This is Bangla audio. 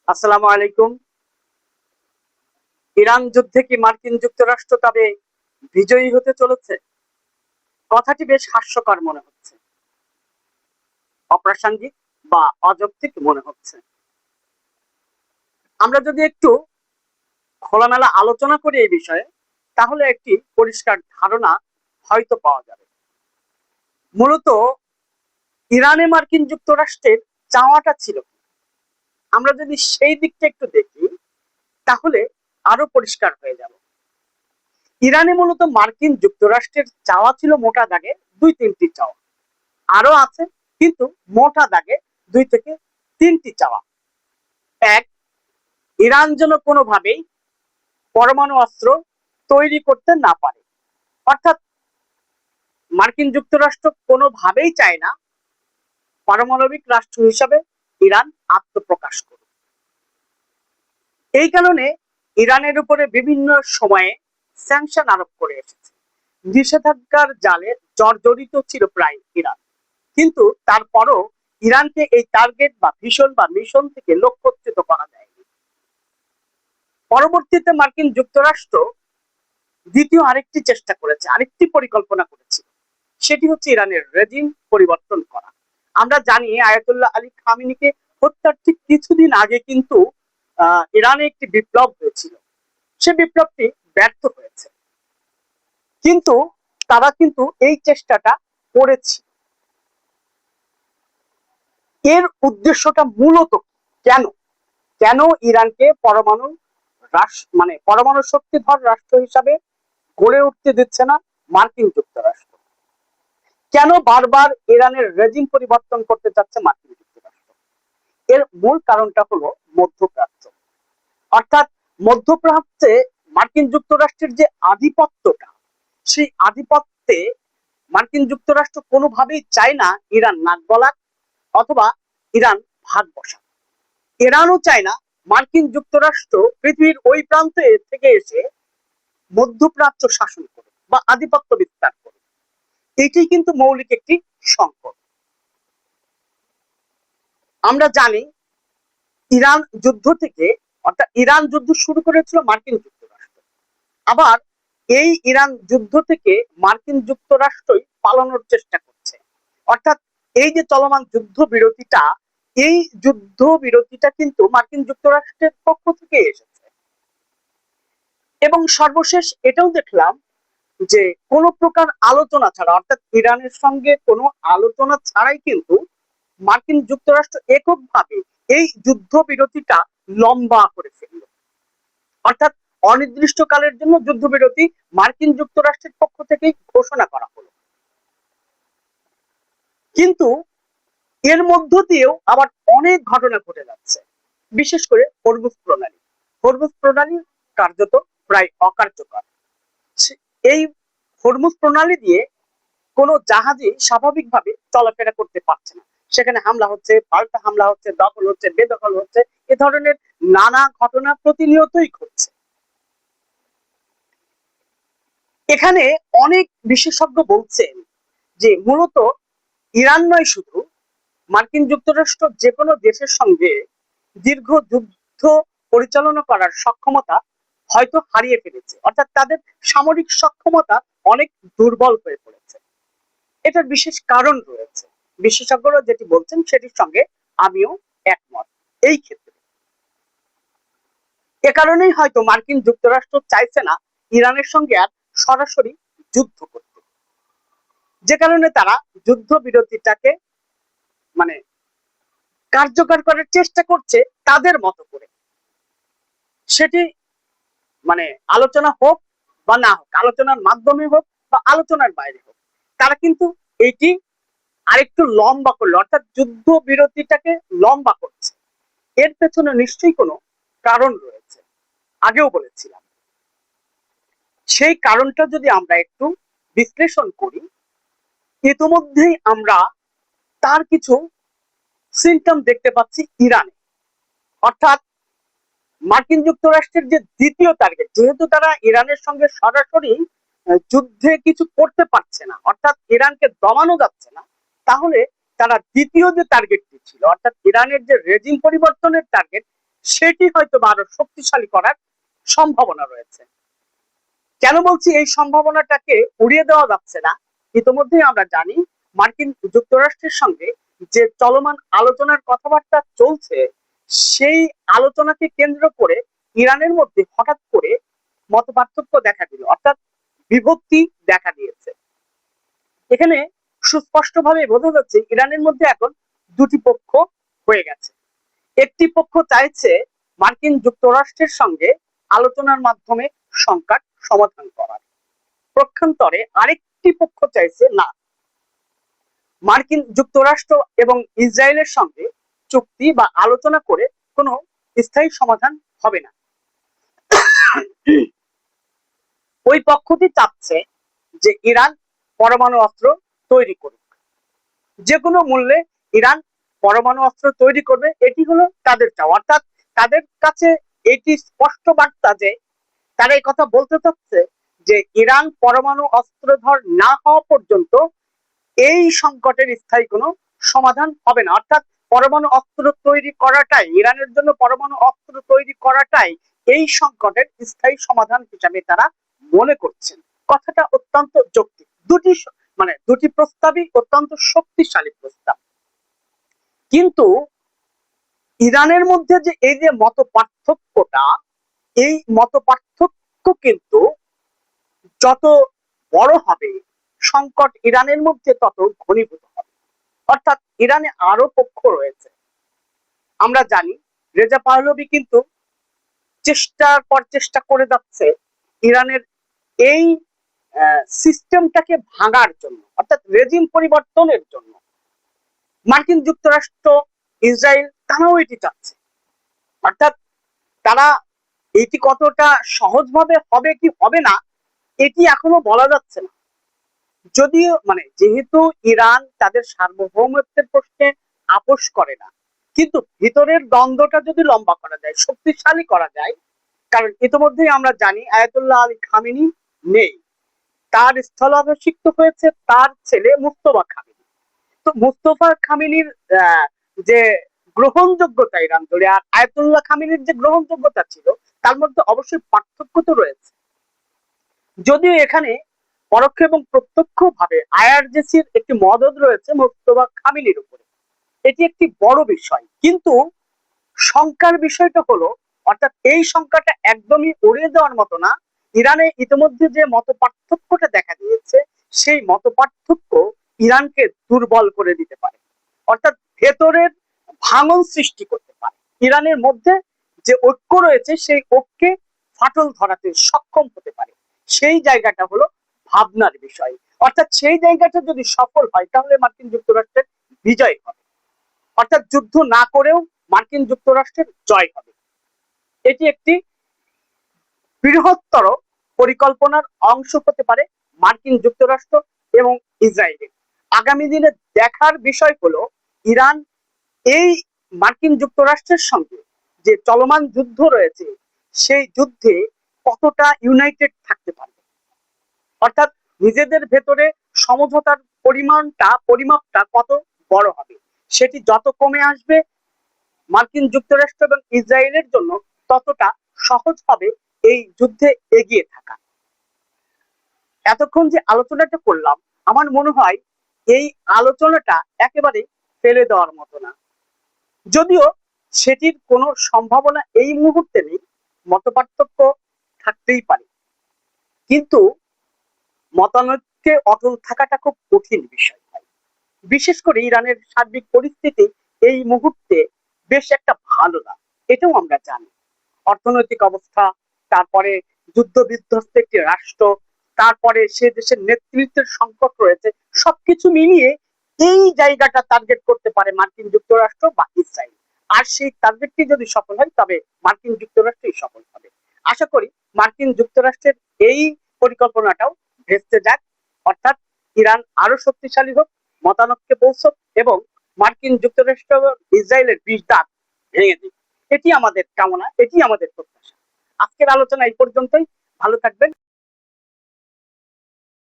আসসালামু আলাইকুম। ইরান যুদ্ধে কি মার্কিন যুক্তরাষ্ট্র তবে বিজয়ী হতে চলেছে? কথাটি বেশ হাস্যকর মনে হচ্ছে, অপ্রাসঙ্গিক বা অযৌক্তিক মনে হচ্ছে। আমরা যদি একটু খোলামেলা আলোচনা করি এই বিষয়ে, তাহলে একটি পরিষ্কার ধারণা হয়তো পাওয়া যাবে। মূলত ইরানে মার্কিন যুক্তরাষ্ট্রের চাওয়াটা ছিল কি? আমরা যদি সেই দিকটা একটু দেখি, তাহলে আরো পরিষ্কার হয়ে যাবে। ইরানে মূলত মার্কিন যুক্তরাষ্ট্রের চাওয়া ছিল মোটা দাগে দুই তিনটি চাওয়া, আরো আছে, কিন্তু মোটা দাগে দুই থেকে তিনটি চাওয়া। এক, ইরান যেন কোনোভাবেই পরমাণু অস্ত্র তৈরি করতে না পারে। অর্থাৎ মার্কিন যুক্তরাষ্ট্র কোনোভাবেই চায় না পারমাণবিক রাষ্ট্র হিসাবে ইরান আত্মপ্রকাশ করুক। এই কারণে ইরানের উপরে বিভিন্ন সময়ে স্যাংশন আরোপ করে এসেছে। নিষেধাজ্ঞার জালে জর্জরিত ছিল প্রায় ইরান, কিন্তু তারপরও ইরানকে এই টার্গেট বা ভীষণ বা মিশন থেকে লক্ষ্যচ্যুত করা যায়নি। পরবর্তীতে মার্কিন যুক্তরাষ্ট্র দ্বিতীয় আরেকটি চেষ্টা করেছে, আরেকটি পরিকল্পনা করেছে, সেটি হচ্ছে ইরানের রেজিম পরিবর্তন করা। আমরা জানি আয়াতুল্লাহ আলী খামেনিকে হত্যার ঠিক কিছুদিন আগে কিন্তু ইরানে একটি বিপ্লব হয়েছিল। সে বিপ্লবটি ব্যর্থ হয়েছে, কিন্তু তারা কিন্তু এই চেষ্টাটা করেছে। এর উদ্দেশ্যটা মূলত কেন কেন ইরানকে পরমাণু পরমাণু শক্তিধর রাষ্ট্র হিসাবে গড়ে উঠতে দিচ্ছে না মার্কিন যুক্তরাষ্ট্র? কেন বারবার ইরানের রেজিম পরিবর্তন করতে চাচ্ছে মার্কিন যুক্তরাষ্ট্র? এর মূল কারণটা হলো মধ্যপ্রাচ্য। অর্থাৎ মধ্যপ্রাচ্যে মার্কিন যুক্তরাষ্ট্রের যে আধিপত্যটা, সেই আধিপত্যে মার্কিন যুক্তরাষ্ট্র কোনোভাবেই চায় না ইরান নাক গলাক অথবা ইরান ভাগ বসাক। ইরানও চায় না মার্কিন যুক্তরাষ্ট্র পৃথিবীর ওই প্রান্তে থেকে এসে মধ্যপ্রাচ্য শাসন করে বা আধিপত্য বিস্তার করে। এটি কিন্তু মৌলিক একটি সংকট। আমরা জানি ইরান যুদ্ধ থেকে, অর্থাৎ ইরান যুদ্ধ শুরু করেছিল মার্কিন যুক্তরাষ্ট্র, আবার এই ইরান যুদ্ধ থেকে মার্কিন যুক্তরাষ্ট্রই পালানোর চেষ্টা করছে। অর্থাৎ এই যে চলমান যুদ্ধ বিরতিটা, এই যুদ্ধ বিরতিটা কিন্তু মার্কিন যুক্তরাষ্ট্রের পক্ষ থেকে এসেছে। এবং সর্বশেষ এটাও দেখলাম যে কোনো প্রকার আলোচনা ছাড়া, অর্থাৎ ইরানের সঙ্গে কোনো আলোচনা ছাড়াই কিন্তু মার্কিন যুক্তরাষ্ট্র এককভাবে এই যুদ্ধ বিরতিটা লম্বা করে ফেলল। অর্থাৎ অনির্দিষ্টকালের জন্য যুদ্ধবিরতি মার্কিন যুক্তরাষ্ট্রের পক্ষ থেকেই ঘোষণা করা হলো। কিন্তু এর মধ্য দিয়েও আবার অনেক ঘটনা ঘটে যাচ্ছে, বিশেষ করে হরমুজ প্রণালী কার্যত প্রায় অকার্যকর। এই হরমুজ প্রণালী দিয়ে কোনো জাহাজই স্বাভাবিকভাবে চলাফেরা করতে পারছে না। সেখানে হামলা হচ্ছে, পাল্টা হামলা হচ্ছে, দখল হচ্ছে, বেদখল হচ্ছে, এ ধরনের নানা ঘটনা প্রতিনিয়তই ঘটছে। এখানে অনেক বিশেষজ্ঞ বলছেন যে মূলত ইরান নয়, শুধু মার্কিন যুক্তরাষ্ট্র যে কোনো দেশের সঙ্গে দীর্ঘ যুদ্ধ পরিচালনা করার সক্ষমতা হয়তো হারিয়ে ফেলেছে। অর্থাৎ তাদের সামরিক সক্ষমতা অনেক দুর্বল হয়ে পড়েছে। এটার বিশেষ কারণ রয়েছে, বিশেষজ্ঞরা যেটি বলছেন সেটির সঙ্গে আমিও একমত। এই ক্ষেত্রে এ কারণেই হয়তো মার্কিন যুক্তরাষ্ট্র চাইছে না ইরানের সঙ্গে আর সরাসরি যুদ্ধ করতে, যে কারণে তারা যুদ্ধ বিরতিটাকে মানে কার্যকর করার চেষ্টা করছে তাদের মতো করে। সেটি আলোচনা হোক বা না হোক, আলোচনার মাধ্যমে হোক বা আলোচনার বাইরে হোক, তারা কিন্তু এটি আরেকটু লম্বা করলো, অর্থাৎ যুদ্ধ বিরতিটাকে লম্বা করছে। এর পেছনে নিশ্চয়ই কোনো কারণ রয়েছে, আগেও বলেছিলাম। সেই কারণটা যদি আমরা একটু বিশ্লেষণ করি, ইতিমধ্যেই আমরা তার কিছু সিমটম দেখতে পাচ্ছি ইরানে। অর্থাৎ মার্কিন যুক্তরাষ্ট্রের যে দ্বিতীয় টার্গেট, যেহেতু তারা ইরানের সঙ্গে সরাসরি যুদ্ধে কিছু করতে পারছে না, অর্থাৎ ইরানকে দমানো যাচ্ছে না, তাহলে তারা দ্বিতীয় যে টার্গেটটি ছিল, অর্থাৎ ইরানের যে রেজিম পরিবর্তনের টার্গেট, সেটি হয়তো আরো শক্তিশালী করার সম্ভাবনা রয়েছে। কেন বলছি এই সম্ভাবনাটাকে উড়িয়ে দেওয়া যাচ্ছে না? ইতিমধ্যেই আমরা জানি মার্কিন যুক্তরাষ্ট্রের সঙ্গে যে চলমান আলোচনার কথাবার্তা চলছে, সেই আলোচনাকে কেন্দ্র করে ইরানের মধ্যে হঠাৎ করে মতপার্থক্য দেখা দিল, অর্থাৎ বিভক্তি দেখা দিয়েছে। এখানে সুস্পষ্টভাবে বোঝা যাচ্ছে ইরানের মধ্যে এখন দুটি পক্ষ হয়ে গেছে। একটি পক্ষ চাইছে মার্কিন যুক্তরাষ্ট্রের সঙ্গে আলোচনার মাধ্যমে সংকট সমাধান করার, পক্ষান্তরে আরেকটি পক্ষ চাইছে না, মার্কিন যুক্তরাষ্ট্র এবং ইসরায়েলের সঙ্গে চুক্তি বা আলোচনা করে কোনো স্থায়ী সমাধান হবে না। ওই পক্ষটি চাচ্ছে যে ইরান পরমাণু অস্ত্র তৈরি করুক, যে কোনো মূল্যে ইরান পরমাণু অস্ত্র তৈরি করবে, এটি হলো তাদের চাওয়া। অর্থাৎ তাদের কাছে এটি স্পষ্ট বার্তা যে তারা এই কথা বলতে চাচ্ছে যে ইরান পরমাণু অস্ত্রধর না হওয়া পর্যন্ত এই সংকটের স্থায়ী কোনো সমাধান হবে না। অর্থাৎ পরমাণু অস্ত্র তৈরি করাটাই, ইরানের জন্য পরমাণু অস্ত্র তৈরি করাটাই এই সংকটের স্থায়ী সমাধান হিসাবে তারা মনে করছেন। কথাটা অত্যন্ত যৌক্তিক। দুটি প্রস্তাবই অত্যন্ত শক্তিশালী প্রস্তাব। কিন্তু ইরানের মধ্যে যে এই যে মত পার্থক্যটা, এই মত পার্থক্য কিন্তু যত বড় হবে সংকট ইরানের মধ্যে তত ঘনীভূত হবে। অর্থাৎ ইরানে আরো পক্ষ রয়েছে। আমরা জানি রেজা পাহলভি কিন্তু চেষ্টার পর চেষ্টা করে যাচ্ছে ইরানের এই সিস্টেমটাকে ভাঙার জন্য, অর্থাৎ রেজিম পরিবর্তনের জন্য। মার্কিন যুক্তরাষ্ট্র, ইসরায়েল তারাও এটি চাচ্ছে। অর্থাৎ তারা এটি কতটা সহজভাবে হবে কি হবে না এটি এখনো বলা যাচ্ছে না। যদিও যেহেতু ইরান তাদের সার্বভৌমত্বের প্রশ্নে আপোষ করে না, কিন্তু ভিতরের দ্বন্দ্বটা যদি লম্বা করা যায়, শক্তিশালী করা যায়, কারণ ইতিমধ্যেই আমরা জানি আয়াতুল্লাহ আলী খামেনি নেই, তার স্থলাভিষিক্ত হয়েছে তার ছেলে মুস্তফা খামেনি। তো মুস্তফা খামেনির যে গ্রহণযোগ্যতা ইরান ধরে আর আয়াতুল্লাহ খামেনির যে গ্রহণযোগ্যতা ছিল তার মধ্যে অবশ্যই পার্থক্য তো রয়েছে। যদিও এখানে পরোক্ষ এবং প্রত্যক্ষ ভাবে আইআরজিসির একটি মদদ রয়েছে মুস্তফা খামেনির উপরে, এটি একটি বড় বিষয়। কিন্তু শঙ্কার বিষয়টা হলো, অর্থাৎ এই শঙ্কাটা একদমই উড়িয়ে দেওয়ার মতো না। ইরানে ইতিমধ্যে যে মত পার্থক্যটা দেখা দিয়েছে, সেই মত পার্থক্য ইরানকে দুর্বল করে দিতে পারে, অর্থাৎ ভেতরের ভাঙন সৃষ্টি করতে পারে। ইরানের মধ্যে যে ঐক্য রয়েছে সেই ঐক্যে ফাটল ধরাতে সক্ষম হতে পারে। সেই জায়গাটা হলো ভাবনার বিষয়। অর্থাৎ সেই জায়গাটা যদি সফল হয় তাহলে মার্কিন যুক্তরাষ্ট্রের বিজয় হবে, অর্থাৎ যুদ্ধ না করেও মার্কিন যুক্তরাষ্ট্রের জয় হবে। এটি একটি বৃহত্তর পরিকল্পনার অংশ হতে পারে মার্কিন যুক্তরাষ্ট্র এবং ইসরায়েলের। আগামী দিনে দেখার বিষয় হলো ইরান এই মার্কিন যুক্তরাষ্ট্রের সঙ্গে যে চলমান যুদ্ধ রয়েছে সেই যুদ্ধে কতটা ইউনাইটেড থাকতে পারবে, অর্থাৎ নিজেদের ভেতরে সমঝোতার পরিমাপটা কত বড় হবে। সেটি যত কমে আসবে মার্কিন যুক্তরাষ্ট্র এবং ইসরায়েলের জন্য ততটা সহজ হবে এই যুদ্ধে এগিয়ে থাকা। এতক্ষণ যে আলোচনাটা করলাম, আমার মনে হয় এই আলোচনাটা একেবারে ফেলে দেওয়ার মতো না। যদিও সেটির কোনো সম্ভাবনা এই মুহূর্তে নেই, মতপার্থক্য থাকতেই পারে, কিন্তু মতানৈক্যে অটল থাকাটা খুব কঠিন বিষয়। বিশেষ করে ইরানের সার্বিক পরিস্থিতি এই মুহূর্তে বেশ একটা ভালো না, এটাও আমরা জানি। অর্থনৈতিক অবস্থা, তারপরে যুদ্ধ বিধ্বস্ত একটি রাষ্ট্র, তারপরে সে দেশের নেতৃত্বের সংকট রয়েছে, সবকিছু মিলিয়ে এই জায়গাটা টার্গেট করতে পারে মার্কিন যুক্তরাষ্ট্র বা ইসরায়েল। আর সেই টার্গেটটি যদি সফল হয় তবে মার্কিন যুক্তরাষ্ট্রই সফল হবে। আশা করি মার্কিন যুক্তরাষ্ট্রের এই পরিকল্পনাটাও ভেস্তে যাক, অর্থাৎ ইরান আরো শক্তিশালী হোক, মতানৈক্যে পৌঁছক এবং মার্কিন যুক্তরাষ্ট্র ইসরায়েলের বিষ দাঁত ভেঙে দিক। এটি আমাদের কামনা, এটি আমাদের প্রত্যাশা। আজকের আলোচনা এই পর্যন্তই। ভালো থাকবেন।